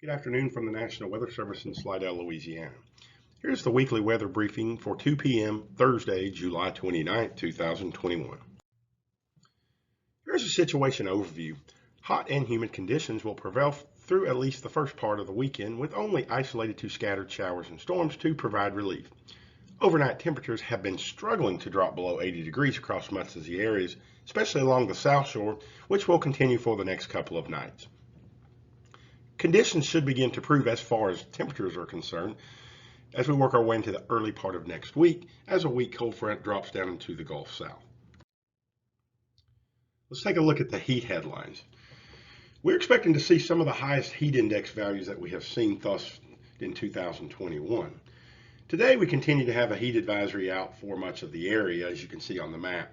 Good afternoon from the National Weather Service in Slidell, Louisiana. Here's the weekly weather briefing for 2 p.m. Thursday, July 29, 2021. Here's a situation overview. Hot and humid conditions will prevail through at least the first part of the weekend, with only isolated to scattered showers and storms to provide relief. Overnight temperatures have been struggling to drop below 80 degrees across much of the areas, especially along the South Shore, which will continue for the next couple of nights. Conditions should begin to improve as far as temperatures are concerned as we work our way into the early part of next week as a weak cold front drops down into the Gulf South. Let's take a look at the heat headlines. We're expecting to see some of the highest heat index values that we have seen thus in 2021. Today we continue to have a heat advisory out for much of the area, as you can see on the map.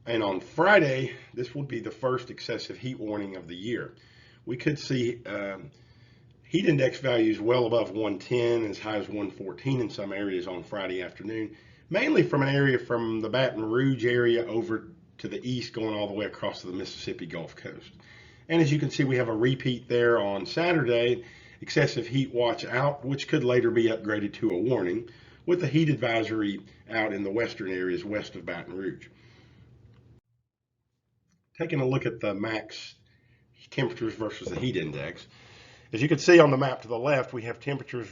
And on Friday, this will be the first excessive heat warning of the year. We could see heat index values well above 110, as high as 114 in some areas on Friday afternoon, mainly from an area from the Baton Rouge area over to the east, going all the way across to the Mississippi Gulf Coast. And as you can see, we have a repeat there on Saturday, excessive heat watch out, which could later be upgraded to a warning, with the heat advisory out in the western areas west of Baton Rouge. Taking a look at the max temperatures versus the heat index. As you can see on the map to the left, we have temperatures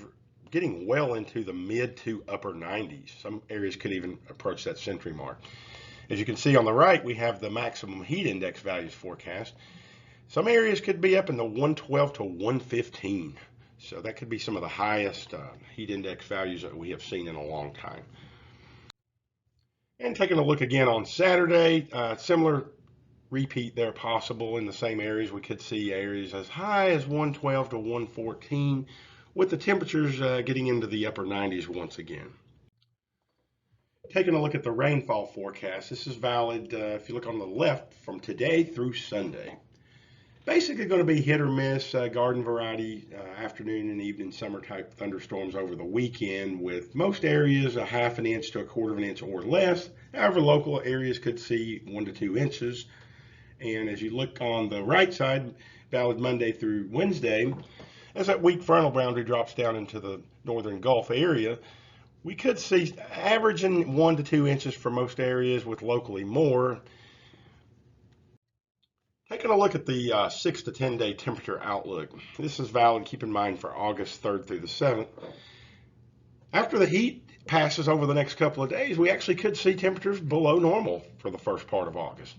getting well into the mid to upper 90s. Some areas could even approach that century mark. As you can see on the right, we have the maximum heat index values forecast. Some areas could be up in the 112 to 115. So that could be some of the highest heat index values that we have seen in a long time. And taking a look again on Saturday, similar repeat there possible in the same areas. We could see areas as high as 112 to 114, with the temperatures getting into the upper 90s once again. Taking a look at the rainfall forecast, this is valid if you look on the left from today through Sunday. Basically going to be hit or miss, garden variety, afternoon and evening summer type thunderstorms over the weekend, with most areas a half an inch to a quarter of an inch or less. However, local areas could see 1 to 2 inches. And as you look on the right side, valid Monday through Wednesday, as that weak frontal boundary drops down into the northern Gulf area, we could see averaging 1 to 2 inches for most areas, with locally more. Taking a look at the 6 to 10 day temperature outlook. This is valid, keep in mind, for August 3rd through the 7th. After the heat passes over the next couple of days, we actually could see temperatures below normal for the first part of August.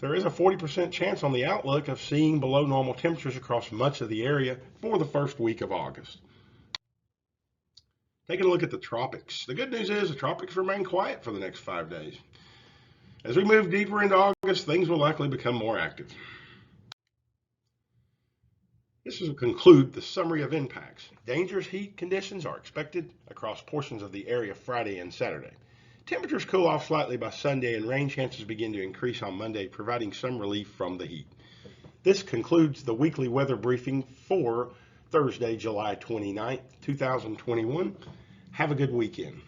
There is a 40% chance on the outlook of seeing below normal temperatures across much of the area for the first week of August. Taking a look at the tropics. The good news is the tropics remain quiet for the next 5 days. As we move deeper into August, things will likely become more active. This will conclude the summary of impacts. Dangerous heat conditions are expected across portions of the area Friday and Saturday. Temperatures cool off slightly by Sunday, and rain chances begin to increase on Monday, providing some relief from the heat. This concludes the weekly weather briefing for Thursday, July 29th, 2021. Have a good weekend.